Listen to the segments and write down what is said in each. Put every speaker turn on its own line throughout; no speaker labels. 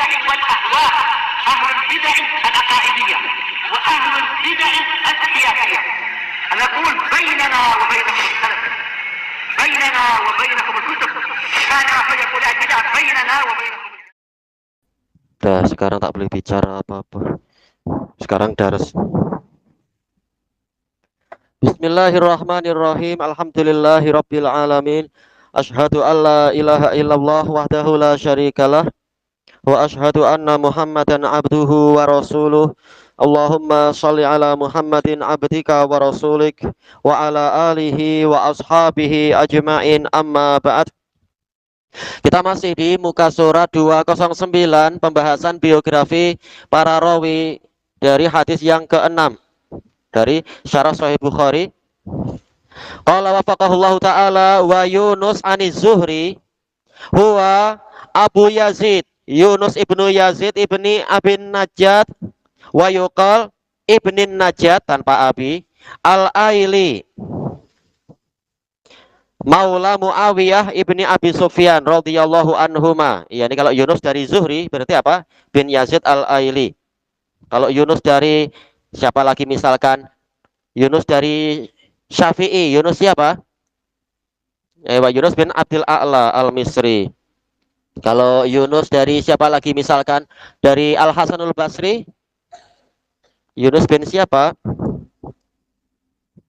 البدع والأهواء، أهل البدع العقائدية وأهل البدع السياسية. نقول بيننا وبينكم السلف، بيننا وبينكم الكتب، كان فيقول البدع بيننا وبينكم.
Dah, sekarang tak boleh bicara apa-apa. Sekarang daras. Bismillahirrahmanirrahim. Alhamdulillahirabbil alamin. Asyhadu an la ilaha illallah wahdahu la syarikalah wa asyhadu anna Muhammadan abduhu wa rasuluh. Allahumma shalli ala Muhammadin abdika wa rasulik wa ala alihi wa ashabihi ajmain, amma ba'd. Kita masih di muka surat 209, pembahasan biografi para rawi dari hadis yang ke-6 dari Syarah Sahih Bukhari. Qala wafaqahullahu ta'ala wa Yunus aniz Zuhri huwa Abu Yazid Yunus ibnu Yazid ibni Abin Najat wa yuqal ibnin Najat tanpa abi al-Aili Maula Muawiyah ibni Abi Sufyan radhiyallahu anhuma. Ya, ini kalau Yunus dari Zuhri berarti apa? Bin Yazid al-Aili. Kalau Yunus dari siapa lagi misalkan? Yunus dari Syafi'i. Yunus siapa? Yunus bin Abdul A'la al-Misri. Kalau Yunus dari siapa lagi misalkan? Dari Al-Hasanul Basri. Yunus bin siapa?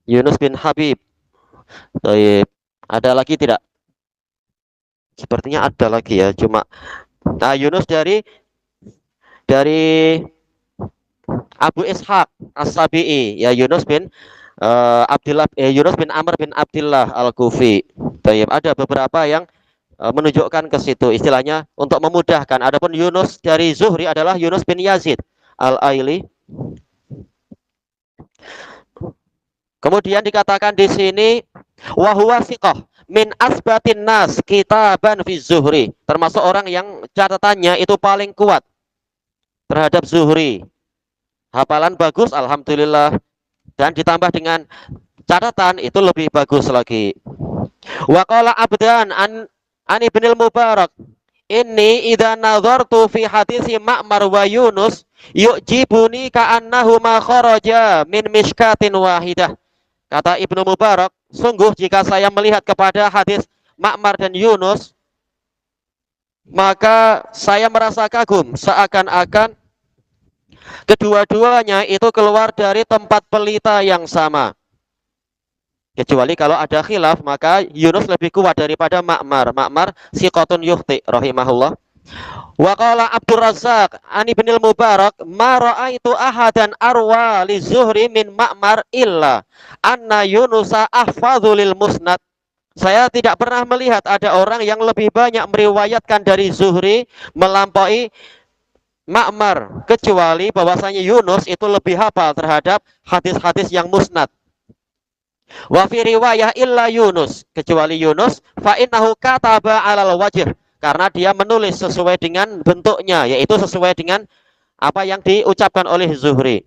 Yunus bin Habib. Baik. Ada lagi tidak? Sepertinya ada lagi ya, cuma Yunus dari Abu Ishaq As-Sabi'i, ya Yunus bin Yunus bin Amr bin Abdullah Al-Kufi. Baik, ada beberapa yang menunjukkan ke situ istilahnya untuk memudahkan. Adapun Yunus dari Zuhri adalah Yunus bin Yazid Al-Aili. Kemudian dikatakan di sini wa huwa siqah min asbatin nas kitaban fi Zuhri, termasuk orang yang catatannya itu paling kuat terhadap Zuhri. Hafalan bagus alhamdulillah, dan ditambah dengan catatan itu lebih bagus lagi. Wa qala Abdan an Ibnil Mubarak inni idza nazartu fi hadisi Ma'mar wa Yunus yu'jibuni ka'annahuma kharaja min mishkatin wahidah. Kata Ibnu Mubarak, sungguh jika saya melihat kepada hadis Ma'mar dan Yunus, maka saya merasa kagum seakan-akan kedua-duanya itu keluar dari tempat pelita yang sama. Kecuali kalau ada khilaf, maka Yunus lebih kuat daripada Ma'mar. Ma'mar siqatun yukhti rahimahullah. Wa qala Abdur Razzaq an Ibnil Mubarak ma ra'aitu ahadan arwa li Zuhri min Ma'mar illa anna Yunusa ahfadzu lil musnad. Saya tidak pernah melihat ada orang yang lebih banyak meriwayatkan dari Zuhri melampaui Ma'mar, kecuali bahwasanya Yunus itu lebih hafal terhadap hadis-hadis yang musnad. Wa fi riwayah illa Yunus, kecuali Yunus fa innahu kataba 'alal wajh, karena dia menulis sesuai dengan bentuknya, yaitu sesuai dengan apa yang diucapkan oleh Zuhri.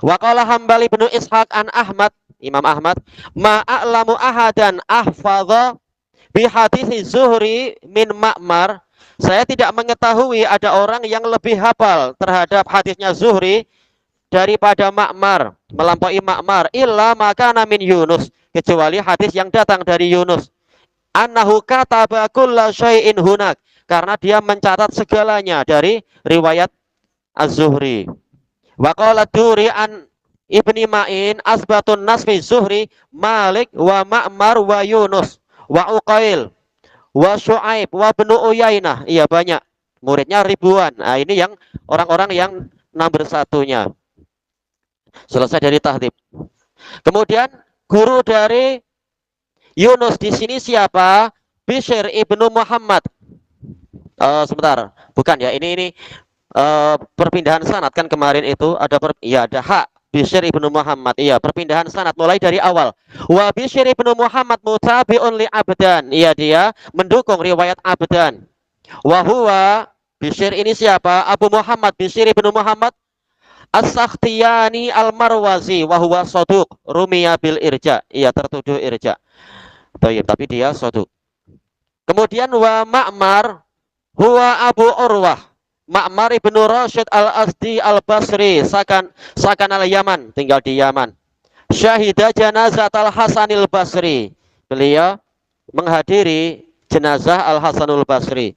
Wa qala Hambali bin Ishaq an Ahmad, Imam Ahmad, ma a'lamu ahadan ahfadha bi hadits Zuhri min Ma'mar. Saya tidak mengetahui ada orang yang lebih hafal terhadap hadisnya Zuhri daripada Ma'mar, melampaui Ma'mar, illa makana min Yunus, kecuali hadis yang datang dari Yunus. Annahu kataba kulla syai'in hunak, karena dia mencatat segalanya dari riwayat Az-Zuhri. Wa qala Duri an Ibni Ma'in asbatun nasfi Zuhri Malik wa Ma'mar wa Yunus wa Uqail wa Syu'aib wa Ibnu Uyainah. Iya, banyak, muridnya ribuan. Nah, ini yang orang-orang yang nomor satunya. Selesai dari tahdib. Kemudian guru dari Yunus di sini siapa? Bishr ibnu Muhammad. Sebentar, bukan ya. Ini perpindahan sanad kan kemarin itu ada ada hak Bishr ibnu Muhammad. Iya, perpindahan sanad mulai dari awal. Wa Bishr ibnu Muhammad mutabi'un li Abdan. Iya, dia mendukung riwayat Abdan. Wa huwa Bishr ini siapa? Abu Muhammad Bishr ibnu Muhammad As-Sakhtiyani Al-Marwazi wa huwa saduq rumiya bil irja. Iya, tertuduh irja. Tapi dia saduq. Kemudian wa Ma'mar huwa Abu Urwah. Ma'mar ibnu Rashid al-Asdi al-Basri, sakan al-Yaman, tinggal di Yaman. Syahida janazat al-Hasanil Basri. Beliau menghadiri jenazah Al-Hasanul Basri.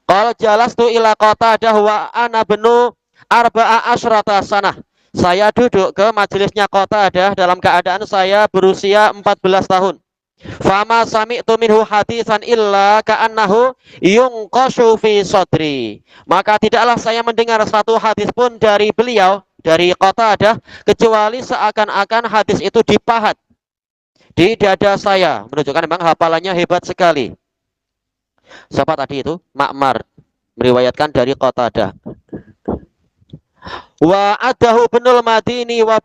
Qala jalastu ila Qatadah wa ana benu arba'a asyrata sanah. Saya duduk ke majelisnya Qatadah dalam keadaan saya berusia 14 tahun. Fama sami'tu minhu hadisan illa ka'annahu yunqashu fi sodri. Maka tidaklah saya mendengar satu hadis pun dari beliau, dari Qatadah, kecuali seakan-akan hadis itu dipahat di dada saya, menunjukkan memang hafalannya hebat sekali. Siapa tadi itu? Ma'mar meriwayatkan dari Qatadah. Wa adahu binul Madini wa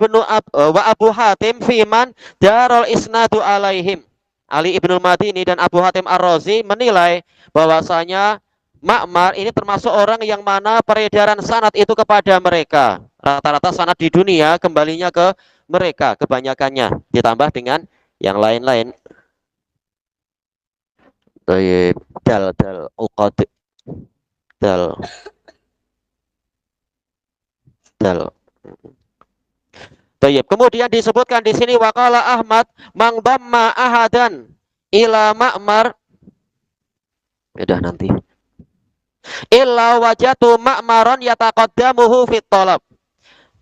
Abu Hatim fiman darul isnadu alaihim. Ali ibnul Madini dan Abu Hatim Ar-Razi menilai bahwasanya Ma'mar ini termasuk orang yang mana peredaran sanad itu kepada mereka. Rata-rata sanad di dunia kembalinya ke mereka kebanyakannya, ditambah dengan yang lain-lain. Dal uqad dal Tayyib. Kemudian disebutkan di sini waqala Ahmad mang damma ahadan ila Ma'mar. Udah nanti. Illa wajatu Ma'maron yataqaddamuhu fit talab.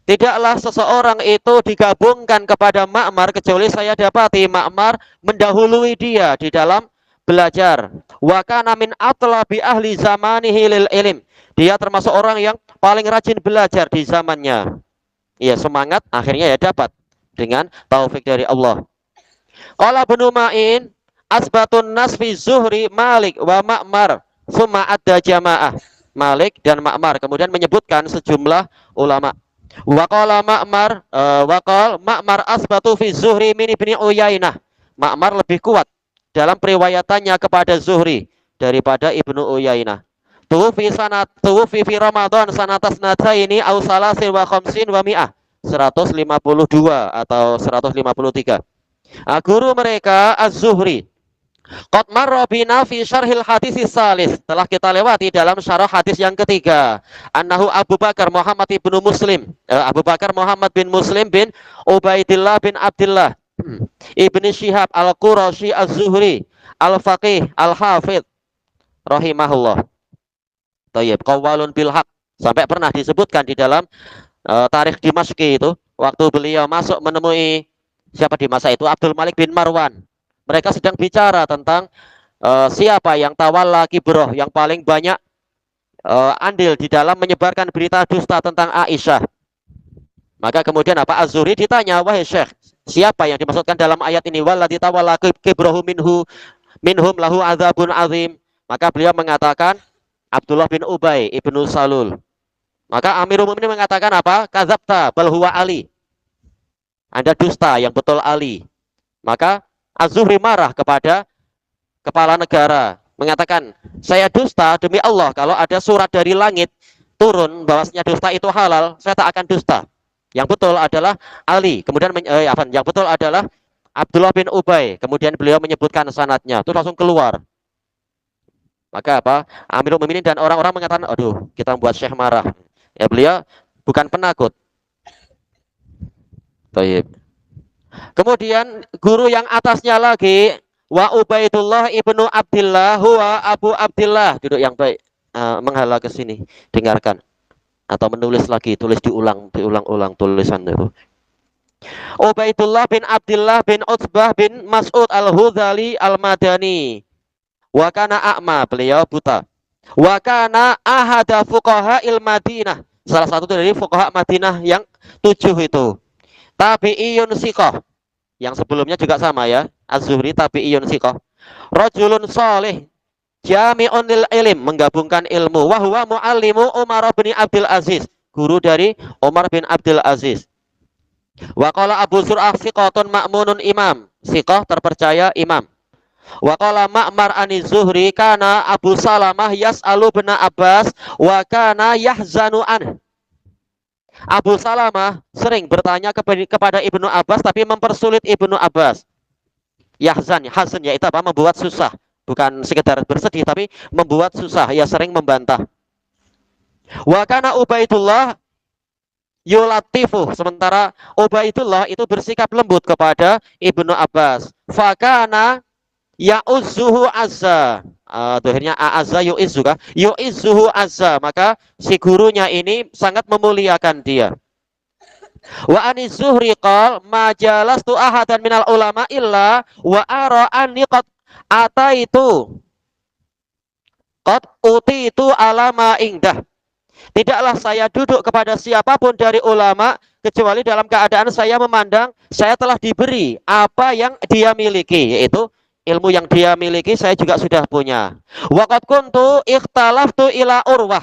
Tidaklah seseorang itu digabungkan kepada Ma'mar kecuali saya dapati Ma'mar mendahului dia di dalam belajar. Wa kana min atlabi ahli zamanihi lil ilm. Dia termasuk orang yang paling rajin belajar di zamannya. Ya, semangat akhirnya ya dapat dengan taufik dari Allah. Qala Ibnu Ma'in asbatun nas fi Zuhri Malik wa Ma'mar summa adda jamaah. Malik dan Ma'mar kemudian menyebutkan sejumlah ulama. Wa qala Ma'mar Ma'mar asbatu fi Zuhri min Ibni Uyainah. Ma'mar lebih kuat dalam periwayatannya kepada Zuhri daripada Ibnu Uyainah. Tuwfi fi Ramadan sanatas nataini aw salasin wa khamsin wa mi'ah. 152 atau 153. Guru mereka Az-Zuhri. Qad marra bina fi syarhil hadis salis. Telah kita lewati dalam syarah hadis yang ketiga. Annahu Abu Bakar Muhammad ibnu Muslim. Abu Bakar Muhammad bin Muslim bin Ubaidillah bin Abdullah Ibni Syihab Al-Qurashi Az-Zuhri Al-Faqih Al-Hafidh rahimahullah. Tayyib, qawwalun bil haq, sampai pernah disebutkan di dalam tarikh Dimashqi itu waktu beliau masuk menemui siapa di masa itu, Abdul Malik bin Marwan. Mereka sedang bicara tentang siapa yang tawalla kibroh, yang paling banyak andil di dalam menyebarkan berita dusta tentang Aisyah. Maka kemudian apa, Az-Zuhri ditanya, wahai Syekh, siapa yang dimaksudkan dalam ayat ini, walladzi tawalla kibrohu minhum lahu adzabun azim. Maka beliau mengatakan Abdullah bin Ubay ibnu Salul. Maka Amirul Mukminin mengatakan apa? Kadzabta bal huwa Ali. Anda dusta, yang betul Ali. Maka Az-Zuhri marah kepada kepala negara, mengatakan, saya dusta demi Allah, kalau ada surat dari langit turun bahwasanya dusta itu halal, saya tak akan dusta. Yang betul adalah Ali. Kemudian yang betul adalah Abdullah bin Ubay. Kemudian beliau menyebutkan sanadnya. Itu langsung keluar. Maka apa? Amirul Mukminin dan orang-orang mengatakan, aduh, kita membuat Syekh marah. Ya, beliau bukan penakut. Baik. Kemudian guru yang atasnya lagi, wa Ubaidullah ibnu Abdillah huwa Abu Abdillah. Duduk yang baik. Menghala ke sini, dengarkan. Atau menulis lagi, tulis diulang tulisan itu. Ubaidullah bin Abdillah bin Utbah bin Mas'ud al-Hudhali al-Madani. Wa kana a'ma, beliau buta. Wa kana ahada fuqaha il-Madinah, salah satu dari fuqaha Madinah yang 7 itu. Tabi'iyun siqah, yang sebelumnya juga sama ya, Az-Zuhri tabi'iyun siqah. Rajulun salih jami'un lil ilm, menggabungkan ilmu. Wa huwa muallimu Umar bin Abdul Aziz, guru dari Umar bin Abdul Aziz. Wa qala Abu Zur'ah siqatun ma'munun imam, siqah terpercaya imam. Wa qala Ma'mar an-Zuhri kana Abu Salamah yas'alu bin Abbas wa kana yahzanu an. Abu Salamah sering bertanya kepada Ibnu Abbas tapi mempersulit Ibnu Abbas. Hazan yaitu apa? Membuat susah. Bukan sekedar bersedih tapi membuat susah. Ia sering membantah. Wa kana Ubaidullah yulatifu, sementara Ubaidullah itu bersikap lembut kepada Ibnu Abbas. Fakana ya'uzzuhu azza. Akhirnya a'azza yu'izzuka. Yu'izzuhu azza. Maka si gurunya ini sangat memuliakan dia. Wa anis Zuhri qal ma jalastu ahadan minal ulama illa wa ara anni qad ataitu qad utitu alama indah. Tidaklah saya duduk kepada siapapun dari ulama kecuali dalam keadaan saya memandang saya telah diberi apa yang dia miliki, yaitu ilmu yang dia miliki saya juga sudah punya. Waqad kuntu ikhtalaftu ila Urwah.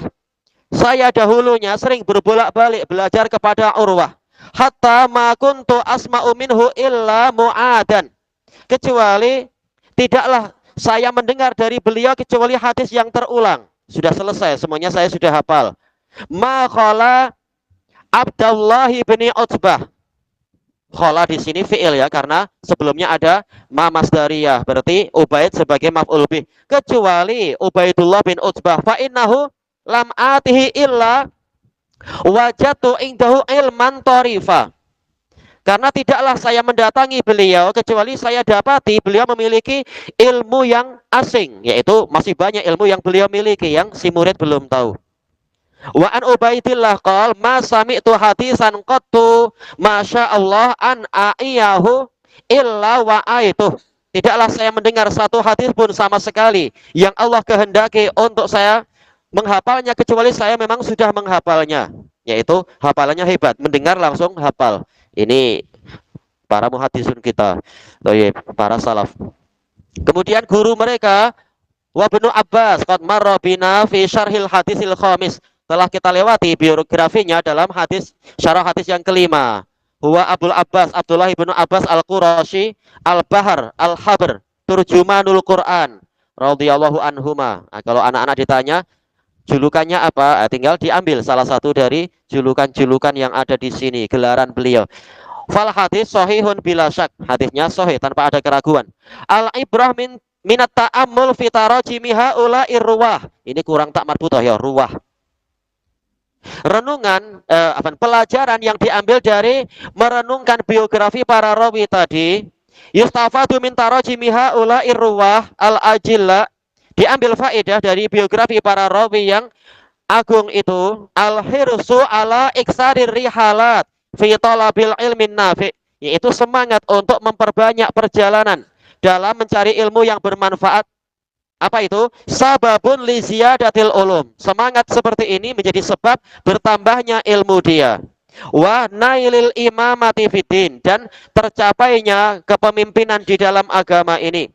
Saya dahulunya sering berbolak-balik belajar kepada Urwah. Hatta ma kuntu asma'u minhu illa mu'adan. Kecuali tidaklah saya mendengar dari beliau kecuali hadis yang terulang. Sudah selesai, semuanya saya sudah hafal. Ma qala Abdullah bin Utbah. Qala di sini fi'il ya, karena sebelumnya ada ma masdariyah, berarti Ubaid sebagai maf'ul bih. Kecuali Ubaidullah bin Utbah, fa innahu lam atihi illa wajatu indahu ilman tarifa. Karena tidaklah saya mendatangi beliau kecuali saya dapati beliau memiliki ilmu yang asing, yaitu masih banyak ilmu yang beliau miliki yang si murid belum tahu. Wa an Ubaidillah qal ma sami'tu hadisan qattu masya Allah an aiyahu illa wa aitu. Tidaklah saya mendengar satu hadis pun sama sekali yang Allah kehendaki untuk saya menghafalnya kecuali saya memang sudah menghafalnya, yaitu hafalannya hebat, mendengar langsung hafal. Ini para muhaddisun kita, para salaf. Kemudian guru mereka wa Ibnu Abbas qad marra bina fi syarhil hadisil khamis, telah kita lewati biografinya dalam hadis syarah hadis yang kelima. Huwa Abdul Abbas Abdullah ibnu Abbas al-Qurashi al-Bahar al-Habr turjumanul Quran radhiyallahu anhuma. Nah, kalau anak-anak ditanya julukannya apa, tinggal diambil salah satu dari julukan-julukan yang ada di sini, gelaran beliau. Fal hadis sahihun bila syak, hadisnya sahih tanpa ada keraguan. Al ibrah minat ta'ammul fi tarajimi haula'ir ruwah. Ini kurang tak marbutah ya, ruwah. Renungan pelajaran yang diambil dari merenungkan biografi para rawi tadi. Yustafadu min tarajimi haula'ir ruwah al-ajilla, diambil faedah dari biografi para rawi yang agung itu. Al-hirsu ala iksarir rihalat fi talabil ilmin nafi', yaitu semangat untuk memperbanyak perjalanan dalam mencari ilmu yang bermanfaat. Apa itu? Sababun li ziyadatil ulum. Semangat seperti ini menjadi sebab bertambahnya ilmu dia. Wa nailil imamati fiddin, dan tercapainya kepemimpinan di dalam agama ini.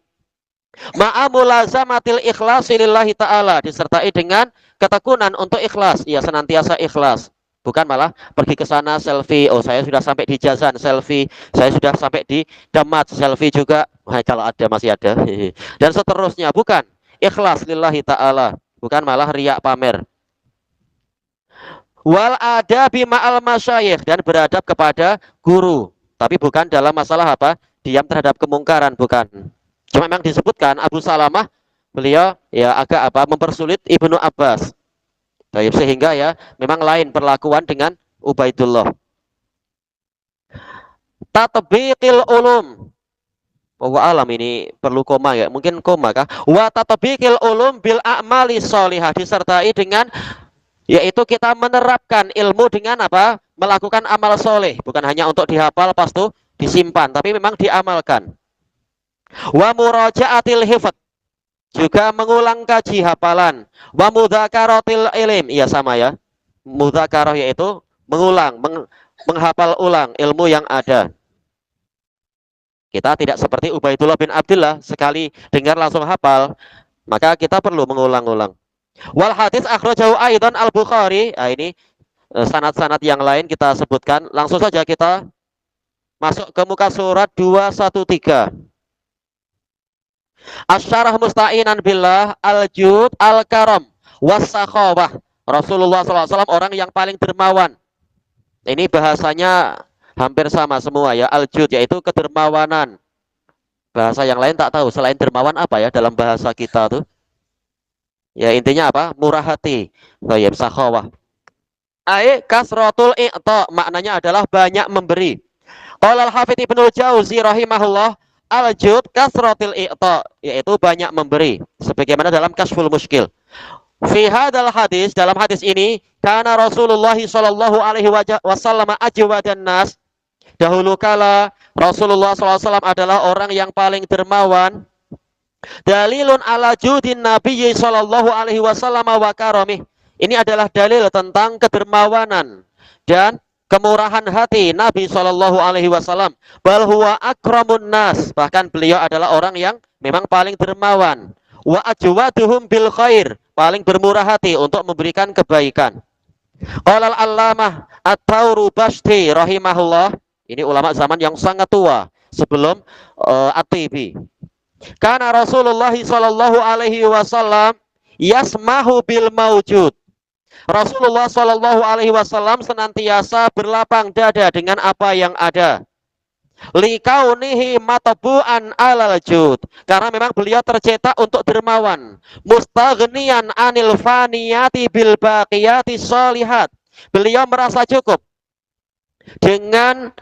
Ma'amulazamatil ikhlasi lillahi ta'ala, disertai dengan ketekunan untuk ikhlas, ya senantiasa ikhlas. Bukan malah pergi ke sana selfie, oh saya sudah sampai di Jazan selfie, saya sudah sampai di Damat selfie juga, kalau ada masih ada, dan seterusnya. Bukan, ikhlas lillahi ta'ala, bukan malah riak pamer. Wal adabi ma'al masyayikh, dan beradab kepada guru, tapi bukan dalam masalah apa, diam terhadap kemungkaran, bukan. Cuma memang disebutkan Abu Salamah, beliau ya agak mempersulit Ibnu Abbas. Sehingga ya memang lain perlakuan dengan Ubaidullah. Tatbiqil ulum. Wa alam, ini perlu koma ya, mungkin koma kah? Wa tatbiqil ulum bil a'mali sholihah, disertai dengan yaitu kita menerapkan ilmu dengan apa? Melakukan amal soleh, bukan hanya untuk dihafal pas itu disimpan, tapi memang diamalkan. Wa muraja'atil hifdz, juga mengulang kaji hafalan. Wa mudzakaratil ilm, iya sama ya. Mudzakarah yaitu mengulang, menghafal ulang ilmu yang ada. Kita tidak seperti Ubaidullah bin Abdullah, sekali dengar langsung hafal, maka kita perlu mengulang-ulang. Wal hadis akhrajahu aidan al-Bukhari. Nah, ini sanad-sanad yang lain kita sebutkan. Langsung saja kita masuk ke muka surat 213. Asyarah musta'inan billah al-jud al-karam was-sakhawah. Rasulullah SAW orang yang paling dermawan. Ini bahasanya hampir sama semua ya, al-jud yaitu kedermawanan. Bahasa yang lain tak tahu selain dermawan apa ya dalam bahasa kita tuh. Ya intinya apa? Murah hati. Sakhawah. kasratul i'ta, maknanya adalah banyak memberi. Qala al-Hafidz Ibnu Jauzi rahimahullah, al-jud kasratil i'ta, yaitu banyak memberi, sebagaimana dalam Kasyful Musykil. Fi hadzal hadis, dalam hadis ini, karena Rasulullah sallallahu alaihi wasallam ajwadan nas, dahulu kala Rasulullah SAW adalah orang yang paling dermawan. Dalilun ala judin Nabi sallallahu alaihi wasallam wa karamih. Ini adalah dalil tentang kedermawanan dan kemurahan hati Nabi sallallahu alaihi wasallam. Bal huwa akramun nas, bahkan beliau adalah orang yang memang paling dermawan. Wa ajwaduhum bil khair, paling bermurah hati untuk memberikan kebaikan. Qala al-allamah At-Taurubashti rahimahullah, ini ulama zaman yang sangat tua sebelum At-Tibi. Karena Rasulullah sallallahu alaihi wasallam yasmahu bil maujud. Rasulullah sallallahu alaihi wasallam senantiasa berlapang dada dengan apa yang ada. Likaunihi matabu'an alal jud, karena memang beliau tercetak untuk dermawan. Mustaghniyan anil faniyati bil baqiyati sholihat, beliau merasa cukup dengan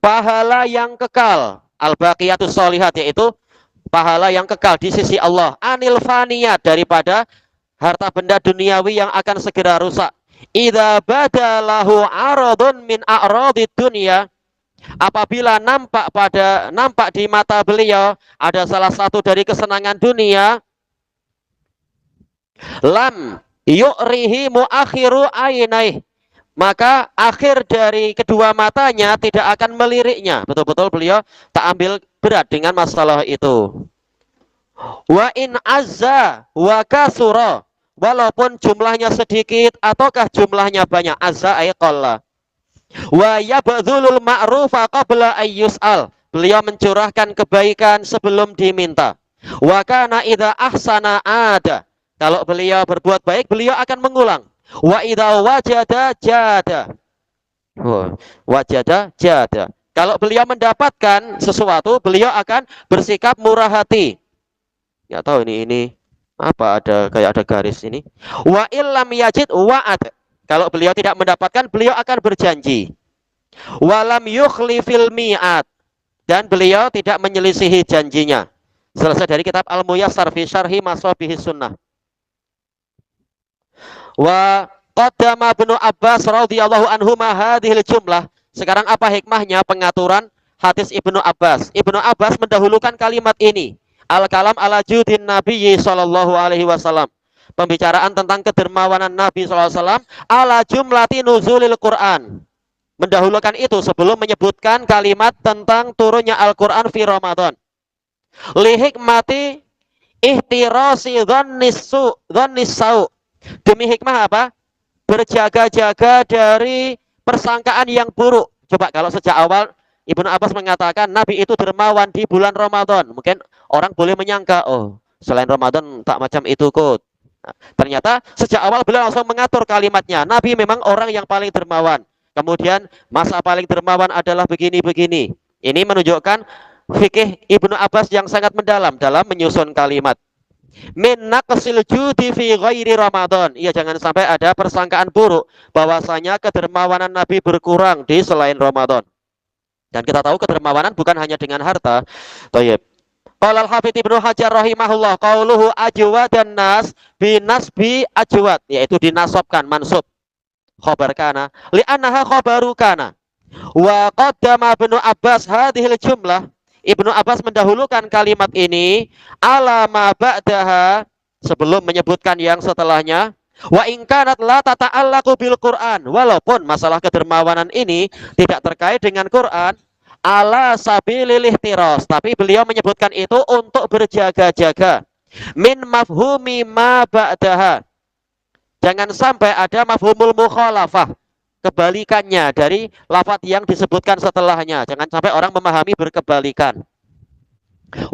pahala yang kekal. Al baqiyatus sholihat, yaitu pahala yang kekal di sisi Allah. Anil faniyat, daripada harta benda duniawi yang akan segera rusak. Idza badalahu aradun min a'radid dunya, apabila nampak di mata beliau ada salah satu dari kesenangan dunia, lam yu'rihi muakhiru ainaih, maka akhir dari kedua matanya tidak akan meliriknya. Betul-betul beliau tak ambil berat dengan masalah itu. Wa in azza wa kasura, walaupun jumlahnya sedikit ataukah jumlahnya banyak. Azza ay qalla. Wa yabdzulul ma'rufa qabla ayyus'al, beliau mencurahkan kebaikan sebelum diminta. Wa kana idza ahsana ada, kalau beliau berbuat baik beliau akan mengulang. Wa idza wajada jada, wajada jada, kalau beliau mendapatkan sesuatu beliau akan bersikap murah hati. Ya tahu ini apa, ada kayak ada garis ini. Wa illam yajid wa'ad, kalau beliau tidak mendapatkan beliau akan berjanji. Walam yukhlifil mi'at, dan beliau tidak menyelisihi janjinya. Selesai dari kitab Al-Muyassar fi Syarhi Mashabihis Sunnah. Wa qaddama Ibnu Abbas radhiyallahu anhuma hadhil jumlah. Sekarang apa hikmahnya pengaturan hadis Ibnu Abbas? Ibnu Abbas mendahulukan kalimat ini, al-kalam ala judin Nabi sallallahu alaihi wasallam, pembicaraan tentang kedermawanan Nabi sallallahu alaihi wasallam, ala jumlati nuzulil Quran, mendahulukan itu sebelum menyebutkan kalimat tentang turunnya Al-Quran fi Ramadan. Li hikmati ihtirasi dhannis-sau, demi hikmah apa? Berjaga-jaga dari persangkaan yang buruk. Coba kalau sejak awal Ibnu Abbas mengatakan Nabi itu dermawan di bulan Ramadan, mungkin orang boleh menyangka, oh selain Ramadan tak macam itu kot. Nah, ternyata sejak awal beliau langsung mengatur kalimatnya, Nabi memang orang yang paling dermawan. Kemudian masa paling dermawan adalah begini-begini. Ini menunjukkan fikih Ibnu Abbas yang sangat mendalam dalam menyusun kalimat. Min naqsil judi fi ghairi Ramadan. Iya, jangan sampai ada persangkaan buruk bahwasanya kedermawanan Nabi berkurang di selain Ramadan. Dan kita tahu kedermawanan bukan hanya dengan harta. Thayyib. Qala al-Hafidz Ibnu Hajar rahimahullah, qauluhu ajwadan nas bi nasbi ajwad, yaitu dinasabkan mansub khabar kana li'annaha khabaru kana. Wa qaddama Ibnu Abbas hadhil jumlah, Ibnu Abbas mendahulukan kalimat ini ala ma ba'daha, sebelum menyebutkan yang setelahnya. Wa in kanat la tata'allaqu bil Qur'an, walaupun masalah kedermawanan ini tidak terkait dengan Quran, ala sabilil ihtiras, tapi beliau menyebutkan itu untuk berjaga-jaga. Min mafhumi ma ba'daha, jangan sampai ada mafhumul mukhalafah, kebalikannya dari lafaz yang disebutkan setelahnya. Jangan sampai orang memahami berkebalikan.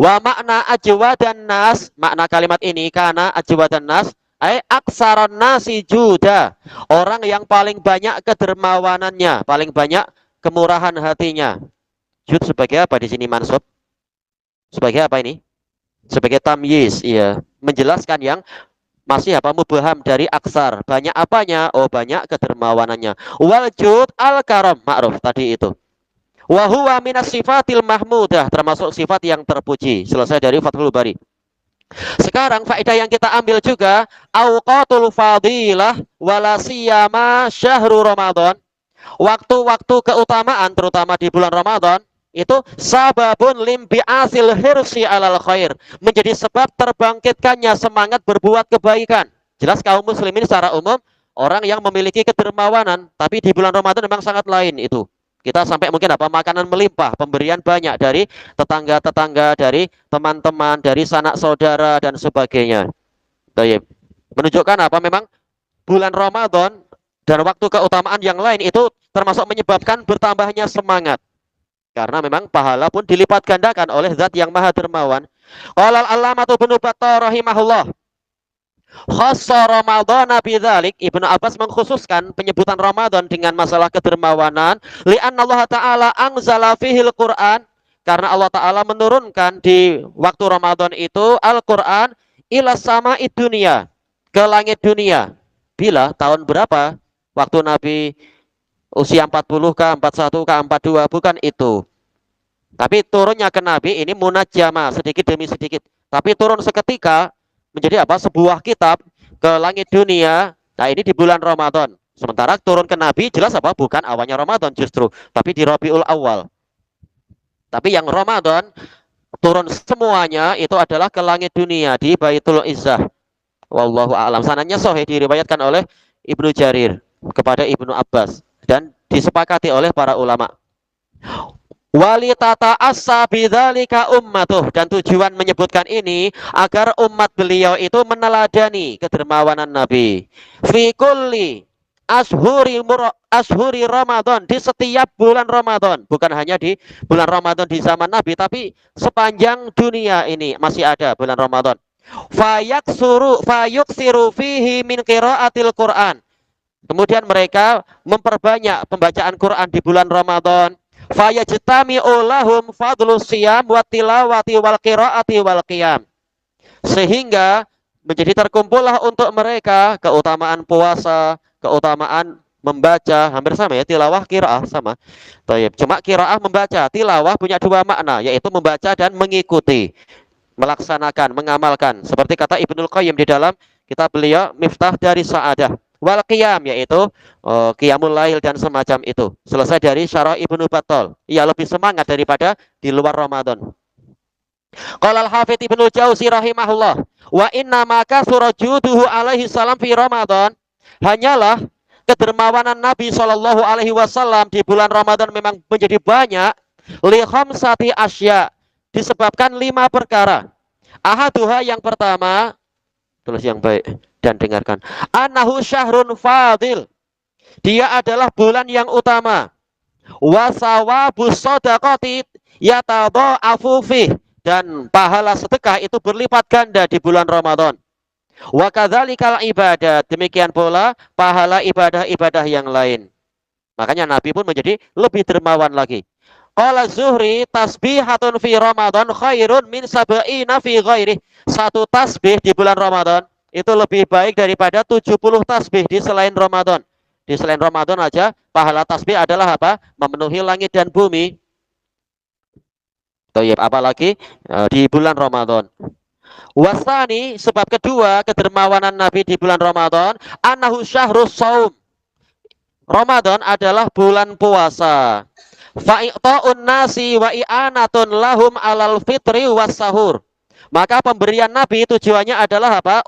Wa makna ajwadan nas, makna kalimat ini karena ajwadan nas ay aksaron nasi juda, orang yang paling banyak kedermawanannya, paling banyak kemurahan hatinya. Jud sebagai apa di sini mansub? Sebagai apa ini? Sebagai tamyiz, iya, menjelaskan yang Masih apa? Mubham dari aksar. Banyak apanya? Oh, banyak kedermawanannya. Wal jud al karam, ma'ruf tadi itu. Wa huwa minas sifatil mahmudah, termasuk sifat yang terpuji. Selesai dari Fathul Bari. Sekarang faedah yang kita ambil juga auqatul fadilah wala siyama syahrul Ramadan. Waktu-waktu keutamaan terutama di bulan Ramadan itu sababun limbi'asil hirsi alal khair, menjadi sebab terbangkitkannya semangat berbuat kebaikan. Jelas kaum muslimin secara umum orang yang memiliki kedermawanan, tapi di bulan Ramadan memang sangat lain itu. Kita sampai mungkin apa, makanan melimpah, pemberian banyak dari tetangga-tetangga, dari teman-teman, dari sanak saudara dan sebagainya. Baik. Menunjukkan apa, memang bulan Ramadan dan waktu keutamaan yang lain itu termasuk menyebabkan bertambahnya semangat. Karena memang pahala pun dilipat gandakan oleh zat yang maha dermawan. Qala al-allamatu Ibnu Battah rahimahullah. Khassa Ramadhana bidzalik, Ibnu Abbas mengkhususkan penyebutan Ramadan dengan masalah kedermawanan, li'anna Allah Ta'ala anzala fihil Qur'an, karena Allah Ta'ala menurunkan di waktu Ramadan itu Al-Qur'an ila sama'i dunia, ke langit dunia. Bila tahun berapa? Waktu Nabi usia 40 ke 41 ke 42, bukan itu. Tapi turunnya ke Nabi ini munajjama, sedikit demi sedikit. Tapi turun seketika menjadi apa? Sebuah kitab ke langit dunia. Nah, ini di bulan Ramadan. Sementara turun ke Nabi jelas apa? Bukan awalnya Ramadan justru, tapi di Rabiul Awal. Tapi yang Ramadan turun semuanya itu adalah ke langit dunia di Baitul Izzah. Wallahu a'lam. Sanadnya sahih, diriwayatkan oleh Ibnu Jarir kepada Ibnu Abbas dan disepakati oleh para ulama. Wali tata asa bidzalika ummatuh, dan tujuan menyebutkan ini agar umat beliau itu meneladani kedermawanan Nabi. Fi kulli ashuri Ramadan, di setiap bulan Ramadan, bukan hanya di bulan Ramadan di zaman Nabi, tapi sepanjang dunia ini masih ada bulan Ramadan. Fayuksiru fihi min qiraatil Quran. Kemudian mereka memperbanyak pembacaan Quran di bulan Ramadan. Fayajtami'u lahum fadlus siyam wa tilawati wal qiraati wal qiyam. Sehingga menjadi terkumpullah untuk mereka keutamaan puasa, keutamaan membaca, hampir sama ya, tilawah qiraah sama. Tayyib. Cuma qiraah membaca, tilawah punya dua makna, yaitu membaca dan mengikuti, melaksanakan, mengamalkan. Seperti kata Ibnul Qayyim di dalam kitab beliau Miftah dari Sa'adah. Wal qiyam, yaitu qiyamul lail dan semacam itu. Selesai dari Syarah Ibnu Battal. Ia lebih semangat daripada di luar Ramadan. Qala al-Hafidz Ibnu Jauzi rahimahullah, wa inna maka surajuduhu alaihi salam fi Ramadan, hanyalah kedermawanan Nabi sallallahu alaihi wasallam di bulan Ramadan memang menjadi banyak, li khamsati asya, disebabkan 5 perkara. Ahaduha, yang pertama, tulis yang baik dan dengarkan. Annahu syahrun fadil, dia adalah bulan yang utama. Wasawabus shadaqati yatadha'afu fih, dan pahala sedekah itu berlipat ganda di bulan Ramadan. Wa kadzalikal ibadah, demikian pula pahala ibadah-ibadah yang lain. Makanya Nabi pun menjadi lebih dermawan lagi. Qala Zuhri, tasbihatun fi Ramadan khairun min sab'ina fi ghairi. Satu tasbih di bulan Ramadan itu lebih baik daripada 70 tasbih di selain Ramadan. Di selain Ramadan aja pahala tasbih adalah apa? Memenuhi langit dan bumi. Toyib, apalagi di bulan Ramadan. Wasani, sebab kedua kedermawanan Nabi di bulan Ramadan, annahu syahrus shaum. Ramadan adalah bulan puasa. Fa'i'ta'un nasi wa i'anatun lahum alal fitri was sahur. Maka pemberian Nabi tujuannya adalah apa?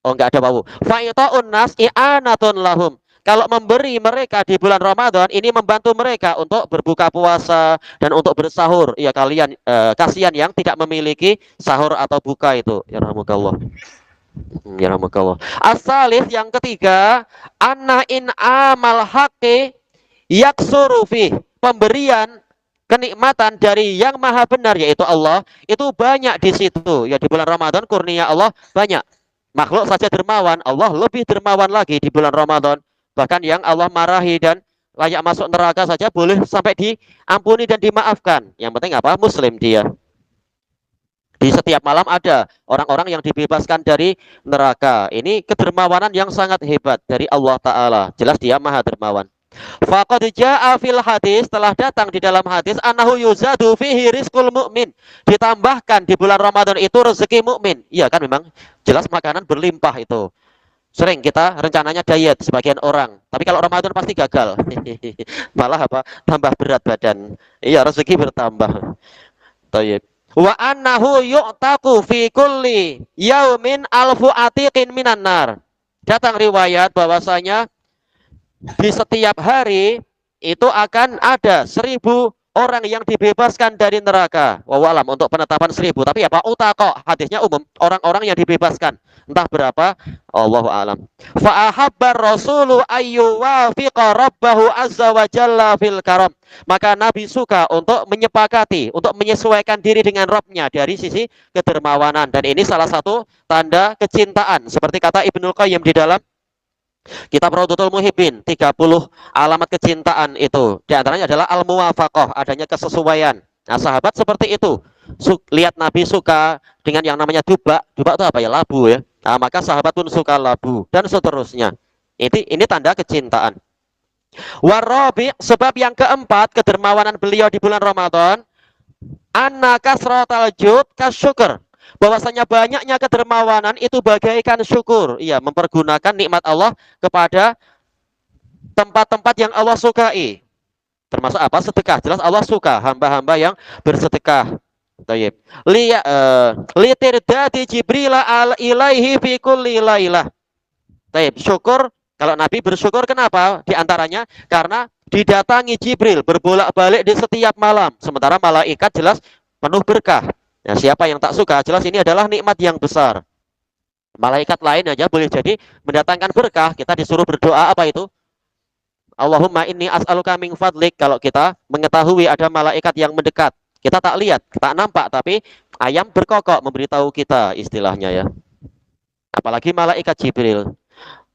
Oh, enggak ada wawu. Fa'i'ta'un nas i'anatun lahum. Kalau memberi mereka di bulan Ramadan, ini membantu mereka untuk berbuka puasa dan untuk bersahur. Ya kalian, kasihan yang tidak memiliki sahur atau buka itu. Ya rahmukallah. Ya rahmukallah. As-salis, yang ketiga, anna in amal haqqi yaksuru fi, pemberian kenikmatan dari yang maha benar yaitu Allah itu banyak di situ. Ya, di bulan Ramadan kurnia Allah banyak. Makhluk saja dermawan, Allah lebih dermawan lagi di bulan Ramadan. Bahkan yang Allah marahi dan layak masuk neraka saja boleh sampai diampuni dan dimaafkan. Yang penting apa? Muslim dia. Di setiap malam ada orang-orang yang dibebaskan dari neraka. Ini kedermawanan yang sangat hebat dari Allah Ta'ala. Jelas dia maha dermawan. Faqad jaa fil hadis, telah datang di dalam hadis, annahu yuzadu fihi rizqul mu'min. Ditambahkan di bulan Ramadan itu rezeki mukmin. Iya kan, memang jelas makanan berlimpah itu. Sering kita rencananya diet sebagian orang, tapi kalau Ramadan pasti gagal. Malah apa? Tambah berat badan. Iya, rezeki bertambah. Tayyib. Wa annahu yu'taku fi kulli yaumin alfu atiqin minan nar. Datang riwayat bahwasanya di setiap hari itu akan ada 1.000 orang yang dibebaskan dari neraka. Wawalam untuk penetapan 1.000. Tapi apa? Utaqo. Hadisnya umum. Orang-orang yang dibebaskan. Entah berapa. Allahu alam. Fa'ahabbar rasulu ayyuwafiqa rabbahu azza wa jalla fil karam. Maka Nabi suka untuk menyepakati, untuk menyesuaikan diri dengan Rabbnya dari sisi kedermawanan. Dan ini salah satu tanda kecintaan. Seperti kata Ibnul Qayyim di dalam Kitab Raudhatul Muhibbin, 30 alamat kecintaan itu. Di antaranya adalah al-muwafaqah, adanya kesesuaian. Nah, sahabat seperti itu. Lihat Nabi suka dengan yang namanya dubak. Dubak itu apa ya? Labu ya. Nah, maka sahabat pun suka labu dan seterusnya. Ini tanda kecintaan. Warabi, sebab yang keempat kedermawanan beliau di bulan Ramadan, anna kasratal jud kasyukur. Bahwasanya banyaknya kedermawanan itu bagaikan syukur. Iya, mempergunakan nikmat Allah kepada tempat-tempat yang Allah sukai. Termasuk apa? Sedekah. Jelas Allah suka hamba-hamba yang bersedekah. Tayyib. Litirdadi Jibril al ilaihi fi kulli lailah. Tayyib. Syukur, kalau Nabi bersyukur kenapa? Di antaranya karena didatangi Jibril berbolak-balik di setiap malam. Sementara malaikat jelas penuh berkah. Nah, siapa yang tak suka? Jelas ini adalah nikmat yang besar. Malaikat lain aja boleh jadi mendatangkan berkah. Kita disuruh berdoa apa itu? Allahumma inni as'aluka min fadlik. Kalau kita mengetahui ada malaikat yang mendekat, kita tak lihat, tak nampak, tapi ayam berkokok memberitahu kita istilahnya ya. Apalagi malaikat Jibril.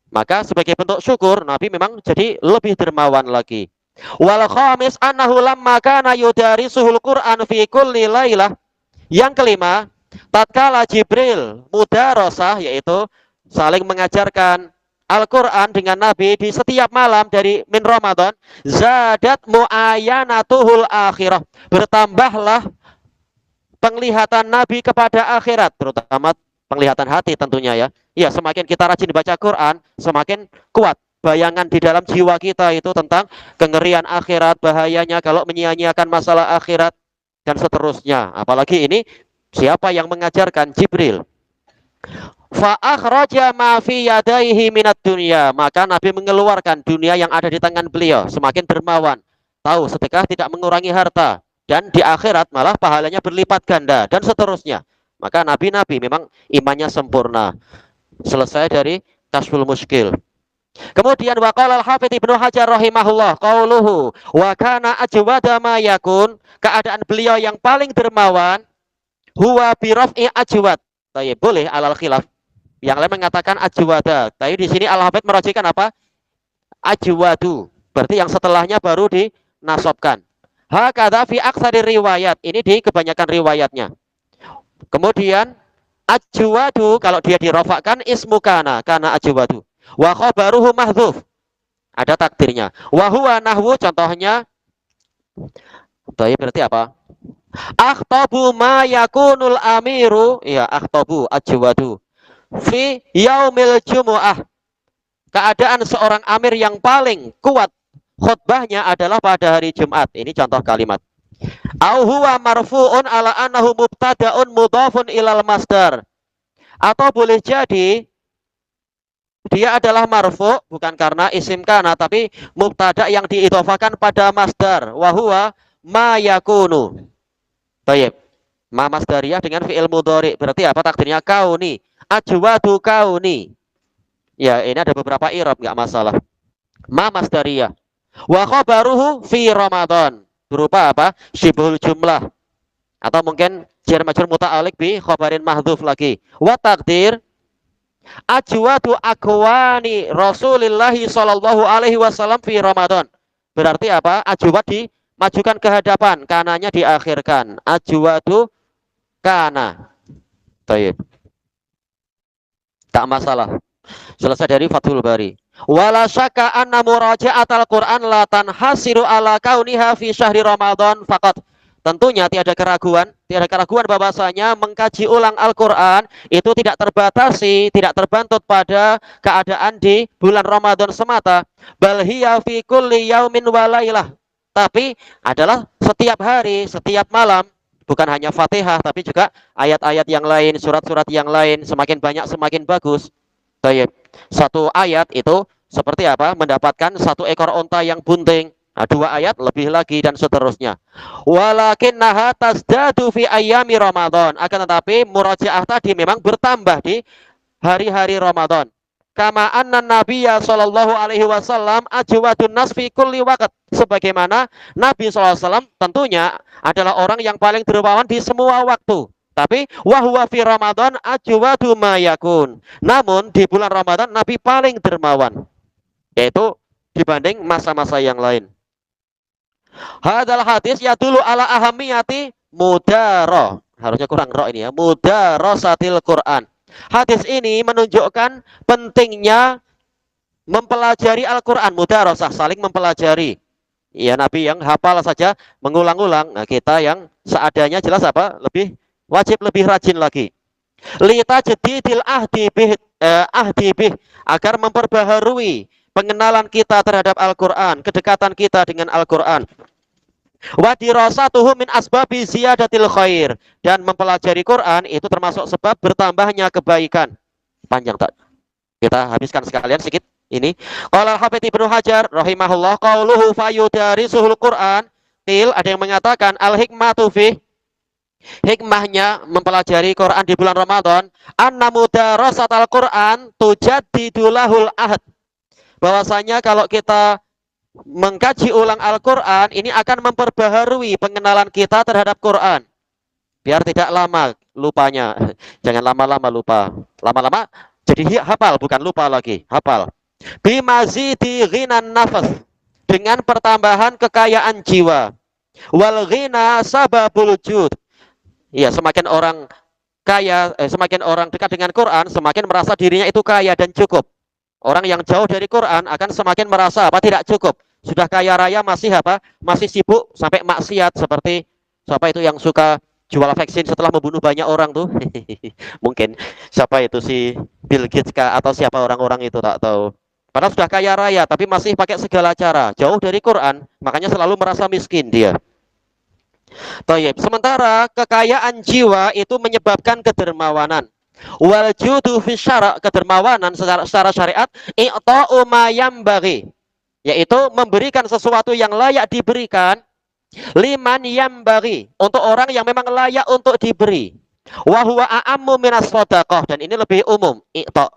Maka sebagai bentuk syukur, Nabi memang jadi lebih dermawan lagi. Wal khamis annahu lamma kana yudarisuhul Qur'an fi kulli lailah. Yang kelima, tatkala Jibril mudarosah, yaitu saling mengajarkan Al-Quran dengan Nabi di setiap malam dari min Ramadan, zadat mu'ayanatuhul akhirah. Bertambahlah penglihatan Nabi kepada akhirat, terutama penglihatan hati tentunya ya. Iya, semakin kita rajin baca Quran, semakin kuat bayangan di dalam jiwa kita itu tentang kengerian akhirat, bahayanya kalau menyia-nyiakan masalah akhirat, dan seterusnya. Apalagi ini siapa yang mengajarkan? Jibril. Fa akhraja ma fi yadayhi minad dunya. Maka Nabi mengeluarkan dunia yang ada di tangan beliau, semakin dermawan. Tahu sedekah tidak mengurangi harta, dan di akhirat malah pahalanya berlipat ganda dan seterusnya. Maka nabi-nabi memang imannya sempurna. Selesai dari Kashful Mushkil. Kemudian waqala al-Hafidz Ibnu Hajar rahimahullah qauluhu wa kana ajwada ma yakun, keadaan beliau yang paling dermawan huwa bi raf'i ajwad. Tayyib, boleh alal khilaf. Yang lain mengatakan ajwada. Tapi di sini al-Hafidz merajikan apa? Ajwadu. Berarti yang setelahnya baru dinasobkan. Hakadha fi aktsari riwayat. Ini di kebanyakan riwayatnya. Kemudian ajwadu kalau dia dirofakkan ismu kana ajwadu. Wa khabaruhu mahdzuf. Ada takdirnya. Wa huwa nahwu, contohnya. Berarti apa? Akhtabu ma yakunul amiru. Ya, akhtabu ajwadu. Fi yaumil jumu'ah. Keadaan seorang amir yang paling kuat khutbahnya adalah pada hari Jumat. Ini contoh kalimat. Au huwa marfu'un ala annahu mubtada'un mudhafun ilal masdar. Atau boleh jadi dia adalah marfu bukan karena isim kana, tapi mubtada yang diidhofakan pada masdar. Wa huwa ma yakunu. Baik. Ma masdariyah dengan fi'il mudhari. Berarti apa takdirnya? Kauni. Ajwadu kauni. Ya, ini ada beberapa i'rab, enggak masalah. Ma masdariyah. Wa khabaruhu fi Ramadan. Berupa apa? Syibhul jumlah. Atau mungkin jar majrur muta'alliq bi khabarin mahdzuf lagi. Wa takdir ajwadu akwani Rasulillahi sallallahu alaihi wasallam fi Ramadan. Berarti apa? Ajwad dimajukan ke hadapan, kananya diakhirkan. Ajwadu kana. Taib. Tak masalah. Selesai dari Fathul Bari. Wala syakka anna muraja'atal Qur'an la tanhasiru ala kauniha fi syahri Ramadan faqat. Tentunya tiada keraguan bahwasanya mengkaji ulang Al-Qur'an itu tidak terbatasi, tidak terbantut pada keadaan di bulan Ramadan semata. Bal hiya fi kulli yaumin wa lailah. Tapi adalah setiap hari, setiap malam, bukan hanya Fatihah tapi juga ayat-ayat yang lain, surat-surat yang lain, semakin banyak semakin bagus. Baik. Satu ayat itu seperti apa? Mendapatkan satu ekor onta yang bunting. Nah, dua ayat lebih lagi dan seterusnya. Walakinnaha tasdadu fi ayyami Ramadan. Akan tetapi murajaah tadi memang bertambah di hari-hari Ramadan. Kama anna Nabiyya sallallahu alaihi wasallam ajwadun nas fi kulli waqt. Sebagaimana Nabi sallallahu alaihi wasallam tentunya adalah orang yang paling dermawan di semua waktu. Tapi wahwa fi Ramadan ajwadu ma yakun. Namun di bulan Ramadan Nabi paling dermawan, yaitu dibanding masa-masa yang lain. Hadal hadis yadulu ala ahamiyati mudaro. Harusnya kurang ro ini ya. Mudarasatil Quran. Hadis ini menunjukkan pentingnya mempelajari Al-Quran. Mudarasah, saling mempelajari. Ya, Nabi yang hafal saja mengulang-ulang. Nah, kita yang seadanya jelas apa? Wajib lebih rajin lagi. Lita jadidil ahdi bih agar memperbaharui pengenalan kita terhadap Al-Quran, kedekatan kita dengan Al-Quran. Wa dirasatuhu min asbabi ziyadatil khair, dan mempelajari Quran itu termasuk sebab bertambahnya kebaikan. Panjang tak? Kita habiskan sekalian sedikit ini. Qala al-Hafidz Ibnu Hajar rahimahullah qauluhu fayudarisuhul Quran. Ada yang mengatakan al-hikmatu fi, hikmahnya mempelajari Quran di bulan Ramadan, anna mudarasatal Quran tujaddidu lahul ahd. Bahwasanya kalau kita mengkaji ulang Al-Quran, ini akan memperbaharui pengenalan kita terhadap Quran. Biar tidak lama lupanya. Jangan lama-lama lupa. Lama-lama jadi hafal, bukan lupa lagi. Hafal. Bimazidi ghinan nafas. Dengan pertambahan kekayaan jiwa. Wal ghina sababul jud. Ya, semakin orang kaya, semakin orang dekat dengan Quran, semakin merasa dirinya itu kaya dan cukup. Orang yang jauh dari Quran akan semakin merasa apa? Tidak cukup. Sudah kaya raya masih apa? Masih sibuk sampai maksiat, seperti siapa itu yang suka jual vaksin setelah membunuh banyak orang tuh? Mungkin siapa itu, si Bill Gates kah? Atau siapa orang-orang itu, tak tahu. Padahal sudah kaya raya tapi masih pakai segala cara, jauh dari Quran, makanya selalu merasa miskin dia. Tayyib. Sementara kekayaan jiwa itu menyebabkan kedermawanan. Wal judu fi syara', kedermawanan secara syariat, i'ta'u ma yambaghi, yaitu memberikan sesuatu yang layak diberikan, liman yambaghi, untuk orang yang memang layak untuk diberi. Wa huwa a'ammu minas shadaqah, dan ini lebih umum,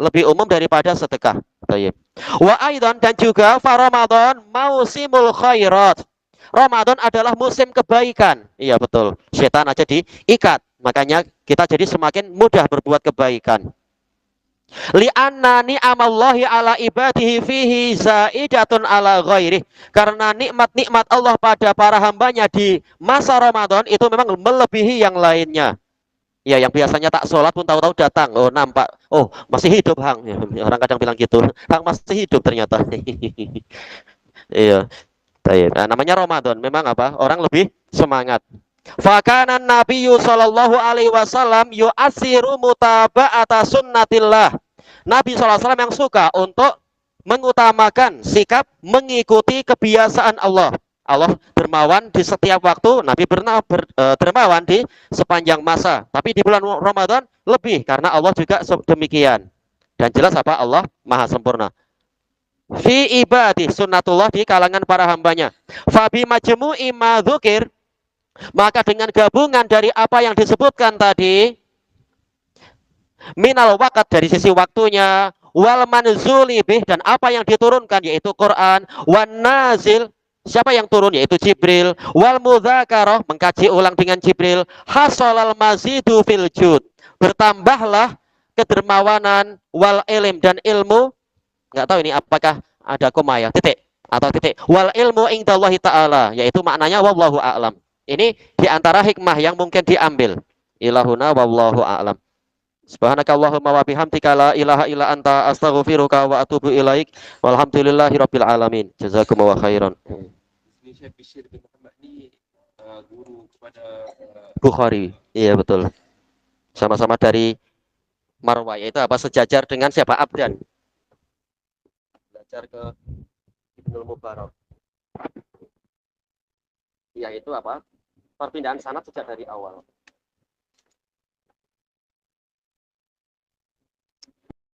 lebih umum daripada sedekah. Tayyib. Wa aidan, dan juga fa Ramadan mausimul khairat. Ramadan adalah musim kebaikan. Iya betul. Setan aja diikat. Makanya kita jadi semakin mudah berbuat kebaikan. Li'anna ni'amallahi ala ibadihi fihi zaidatun ala ghairih. Karena nikmat-nikmat Allah pada para hambanya di masa Ramadan itu memang melebihi yang lainnya. Ya, yang biasanya tak sholat pun tahu-tahu datang. Oh, nampak. Oh, masih hidup, Hang. Ya, orang kadang bilang gitu. Hang masih hidup ternyata. Iya. Nah, namanya Ramadan. Memang apa? Orang lebih semangat. Fakana Nabiyyu sallallahu alaihi wasallam yu'assiru mutaba'ata sunnatillah. Nabi sallallahu alaihi wasallam yang suka untuk mengutamakan sikap mengikuti kebiasaan Allah. Allah dermawan di setiap waktu, Nabi dermawan di sepanjang masa. Tapi di bulan Ramadan lebih, karena Allah juga demikian. Dan jelas apa? Allah Maha sempurna. Fi ibadi, sunnatullah di kalangan para hambanya. Fabi majmu'i ma dzukir, maka dengan gabungan dari apa yang disebutkan tadi, minal waqt, dari sisi waktunya, wal manzuli bih, dan apa yang diturunkan yaitu Quran, wan nazil, siapa yang turun yaitu Jibril, wal mudzakarah, mengkaji ulang dengan Jibril, hasalal mazidu fil jud, bertambahlah kedermawanan, wal ilm, dan ilmu. Nggak tahu ini apakah ada koma ya, titik atau titik, wal ilmu indallahi ta'ala, yaitu maknanya wallahu a'lam. Ini diantara hikmah yang mungkin diambil. Ilahuna wallahu a'lam. Subhanakallahumma wa bihamdika la ilaha illa anta astaghfiruka wa atubu ilaik. Walhamdulillahirabbil alamin. Jazakumullahu khairan.
Ini Syekh Bishir bin Muhammad ini guru kepada
Bukhari. Iya betul. Sama-sama dari Marwah, yaitu apa? Sejajar dengan siapa? Abdan. Belajar ke Ibnul Mubarak. Yaitu apa? Perpindahan sanad sejak dari awal.